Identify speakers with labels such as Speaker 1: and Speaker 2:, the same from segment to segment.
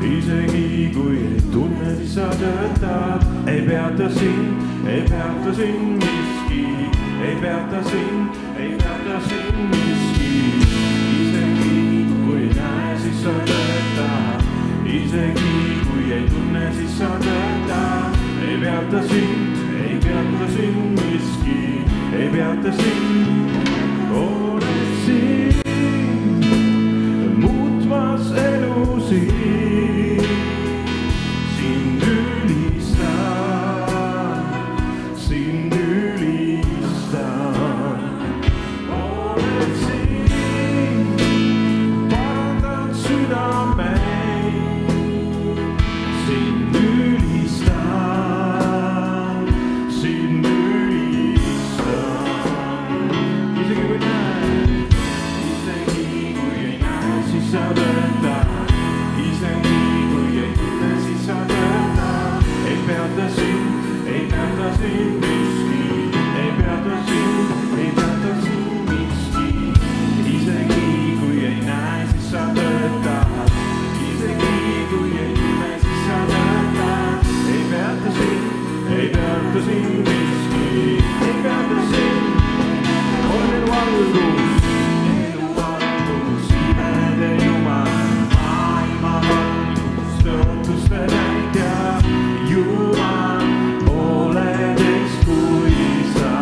Speaker 1: Isegi kui ei tunne, siis sa töötad. Ei peata sind miski. Ei peata sind miski. Isegi kui ei näe, siis sa töötad. Isegi kui ei tunne, siis sa töötad. Ei peata sind miski. Ei peata sind, oled siin muutmas elusid. Sind ülistan, oled siin, parandad südameid. Sind ülistan, isegi kui ei näe, siis sa töötad. Isegi kui ei tunne, siis sa töötad. Ei peata sind miski. Ei peata sind miski. Isegi kui ei näe, siis sa töötad. Isegi kui ei tunne, siis sa töötad. Ei peata sind miski. Ei peata sind, olen elu algus. Elu algus, imede Jumal, maailma valgus, tõotuste täitja. Jumal, oled eks kui sa.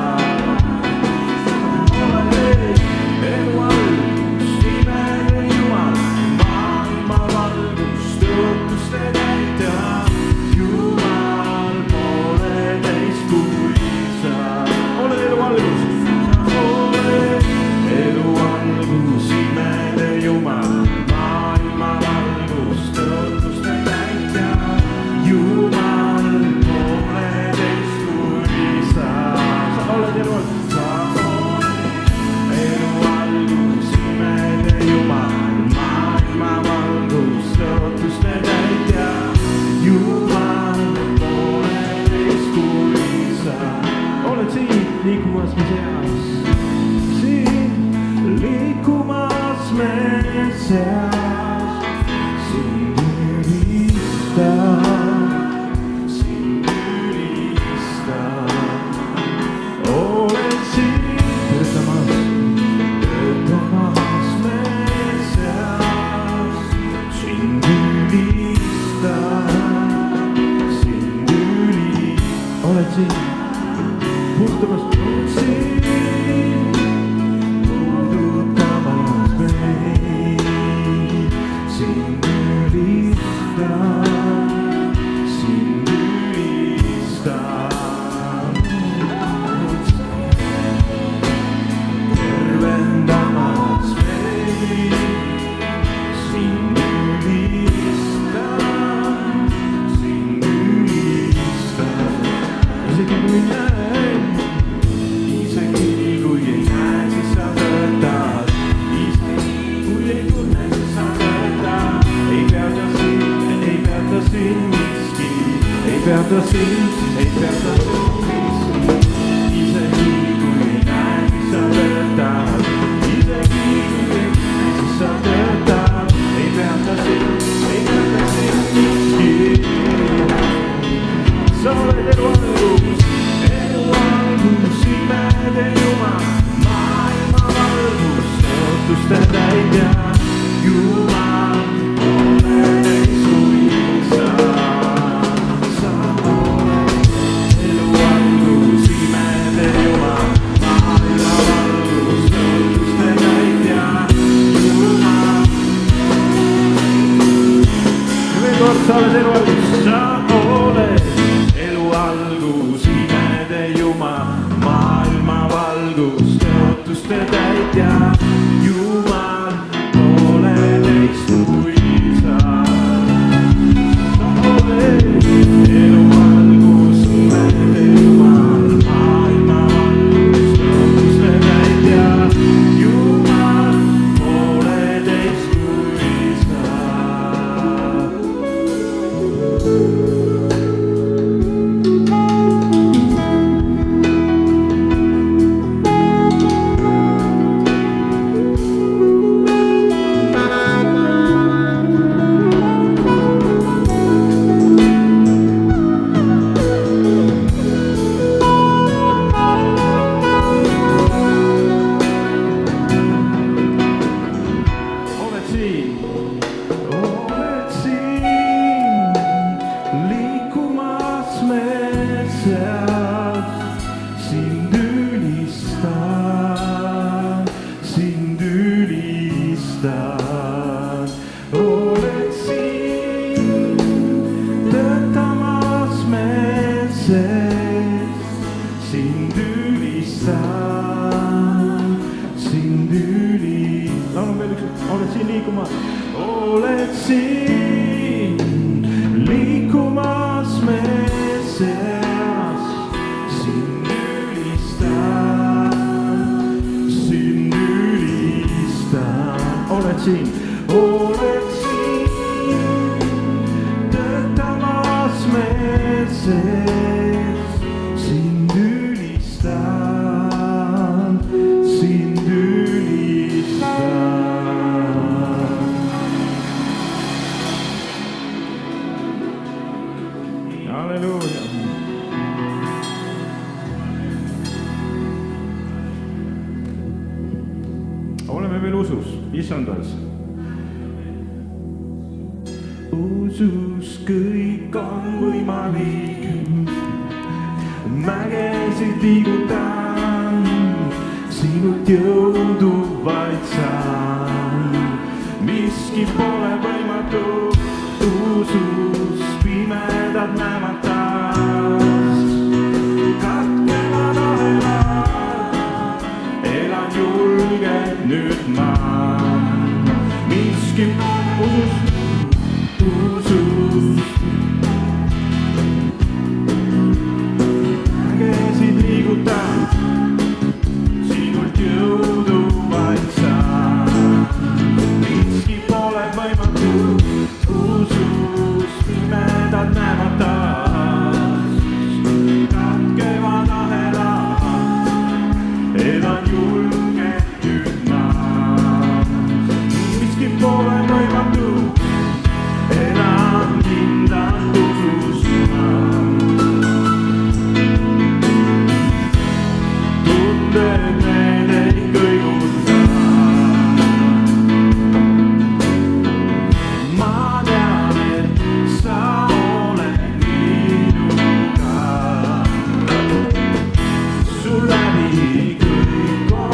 Speaker 1: Oled elu algus, imede Jumal, maailma valgus, tõotuste täitja. Jumal, oled eks kui sa. Oled elu algus. Elu algus, imede Jumal, maailma valgus, tõotuste täitja. Jumal, oled eks kui sa. Sa oled elu algus. Sa oled elu algus, imede Jumal, maailma valgus, tõotuste täitja. Jumal, oled eks kui sa. Oled siin liikumas me seas. Liikumas me seas, sind ülistan, oled siin töötamas me seas, sind ülistan, oled siin puhtamas, oled siin. Elu kord sa oled elu algus, sa oled elu algus, imede Jumal, maailma valgus, tõotuste täitja, Jumal, pole teist kui sa. Sa oled elu algus, imede Jumal, maailma valgus, tõotuste täitja, Jumal, pole teist kui sa. Oled siin, liikumas metsas, sind ülistan. Oled siin, töötamas metsas, sind ülistan. Laulame veel üks, oled siin liikumas. Oled siin liikumas metsas, sind ülistan. Oled siin töötamas metsas, sind ülistan. Halleluuja. Oleme veel usus, issandas. Usus kõik on võimalik, mägesid liigutan, sinult jõudu vaid saan. Miski pole võimatu, usus pimedad näevad taas. Katkevad ahelad, elan julgelt nüüd ma. Miski usus mägesid liigutan, sinult jõudu vaid saan. Miski pole võimatu, usus pimedad näevad taas. Katkevad ahelad, elan julgelt nüüd ma. Miski pole võimatu, elan kindlalt usus ma. Tunded need ei kõiguta. Ma tean, et sa oled minuga. Sul läbi kõik on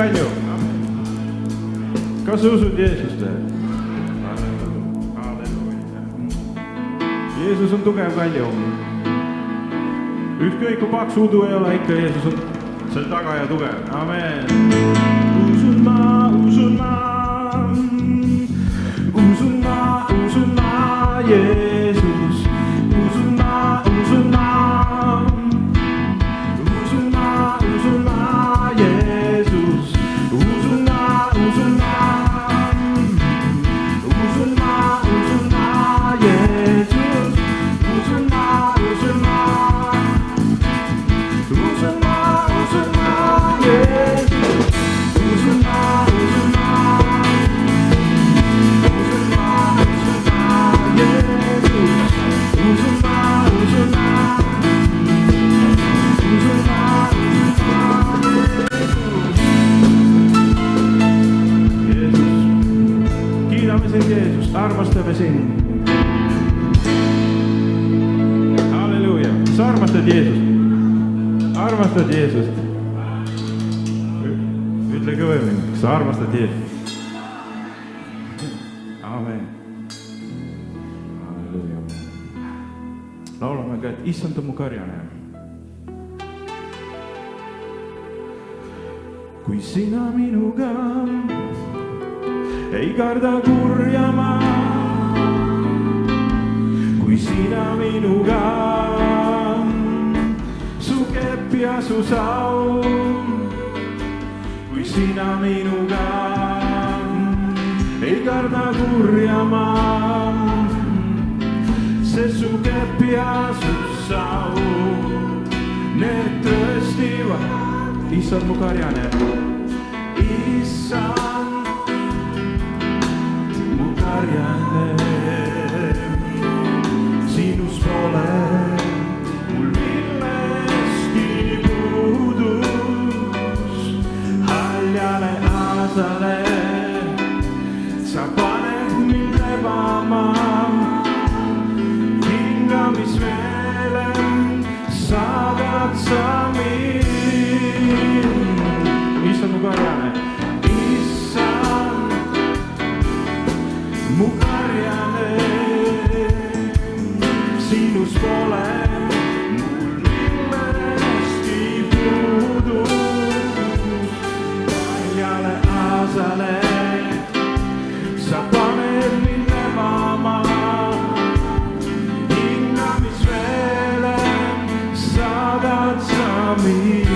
Speaker 1: on ju? Kas sa usud Jeesust? Jeesus on tugev kalju. Ükskõik kui paks udu ei ole, ikka Jeesus on seal taga ja tugev. Amen. Usun ma, usun ma, usun ma, usun ma, Jeesus. Usun ma, usun ma, usun ma, usun ma, Jeesus. Usun ma, usun ma, usun ma, usun ma, Jeesus. Usun ma, usun ma, usun ma, usun ma, Jeesus. Usun ma, usun ma, usun ma, usun ma, Jeesus. Usun ma, usun ma, usun ma, usun ma, Jeesus. Kiidame sind, Jeesus, armastame sind. Halleluuja, sa armastad Jeesust. Armastad Jeesust. Ütle kõvemini, kas sa armastad Jeesust. Amen. Halleluuja. Laulame ka, et issand on mu karjane. Kui sina minuga ei karda kurja ma, kui sina minuga su kepp ja su saun, kui sina minuga ei karda kurja ma, see su kepp ja su saun, need tõestivad, issand mu karjane, issand mu karjane, sinus pole mul millestki puudus, haljale aasale sa paned mind lebama, hingamismeele saadad sa mind. Issand mu karjane, issand mu karjane, sinus pole mul millestki puudus, haljale aasale sa paned mind lebama, hingamismeele saadad sa mind.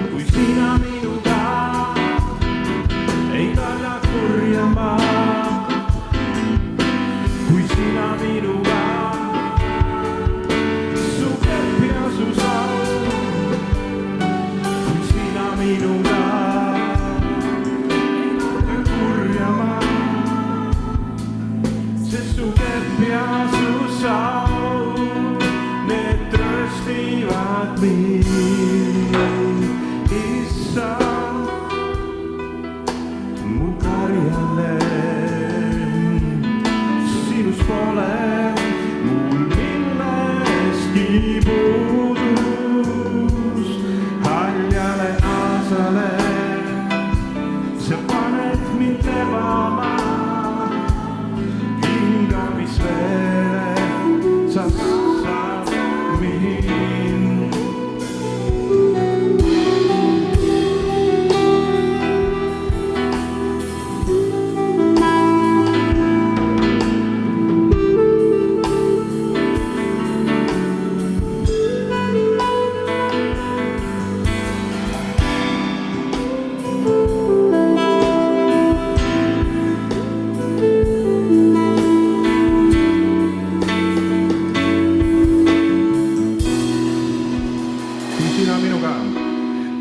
Speaker 1: Kui sina minuga ei karda kurja ma, kui sina minuga su kepp ja su saun, kui sina minuga ei karda kurja ma, sest su kepp ja su saun, need tröstivad mind. Issand mu karjane, sinus pole mul millestki puudus, haljale aasale sa paned mind lebama, hingamismeele sa saad mind.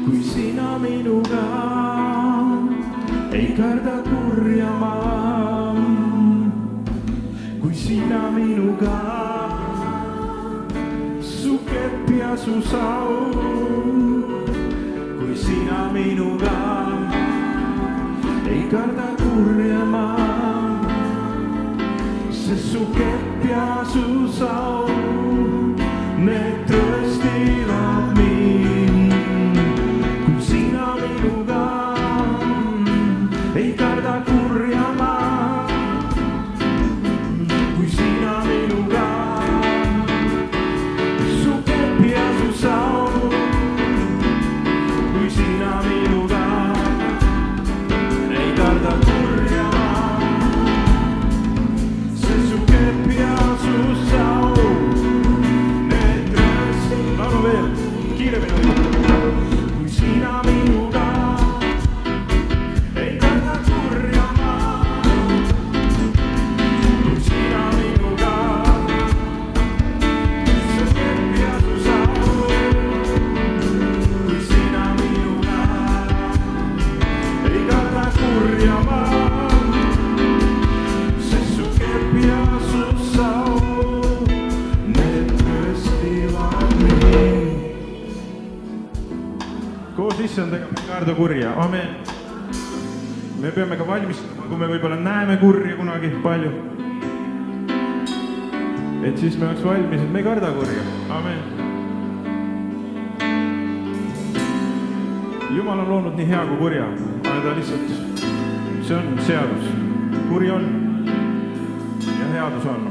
Speaker 1: Kui sina minuga ei karda kurja ma, kui sina minuga su kepp ja su saun, kui sina minuga ei karda kurja ma, sest su kepp ja su saun, need tröstivad mind. su sau, need tröstivad mind. Koos issandaga me ei karda kurja, amen. Me peame ka valmistama, kui me võib-olla näeme kurja kunagi palju. Et siis me oleks valmis, et me ei karda kurja, amen. Jumal on loonud nii hea kui kurja, aga ta lihtsalt, see on seadus. Kuri on ja headus on.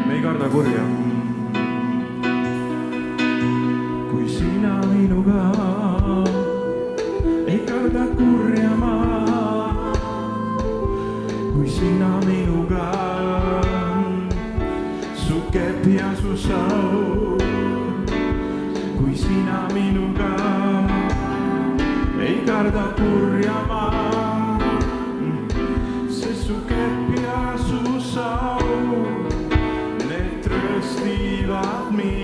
Speaker 1: Me ei karda kurja. Kui sina minuga ei karda kurja ma, kui sina minuga, su kepp ja su sau, kui sina minuga ei karda kurja ma, sest su kepp ja su sau, need tröstivad mind.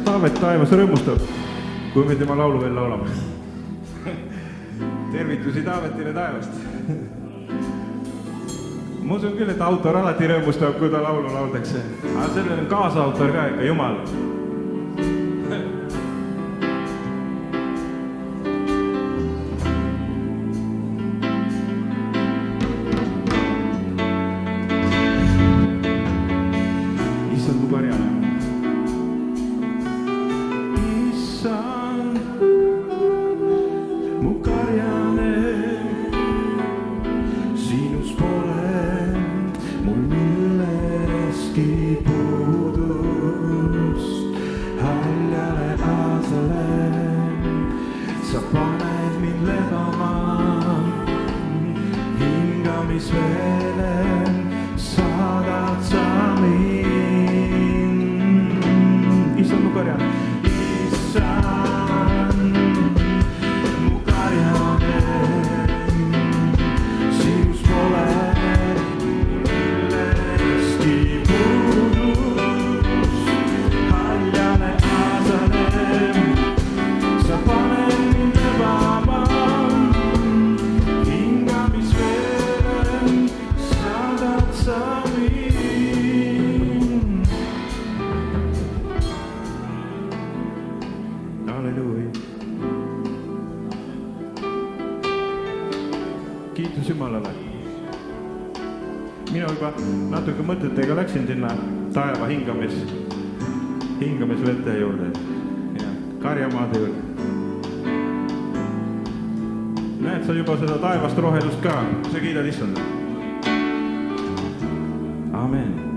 Speaker 1: Taavet taevas rõõmustab, kui me tema laulu veel laulame. Tervitusi Taavetile taevast. Ma usun küll, et autor alati rõõmustab, kui ta laulu lauldakse. Aga sellel on kaasautor ka ikka Jumal. Issand mu karjane. Mu karjane, sinus pole mul milleski puudust. Haljale aasale sa paned mind lebama, hingamisveele saadad sa mind. Issand mu karjane. Kiitus Jumalale. Mina juba natuke mõtetega läksin sinna taeva hingamisvete juurde ja karjamaade juurde. Näed sa juba seda taevast rohelust ka, sa kiidad issanda. Amen.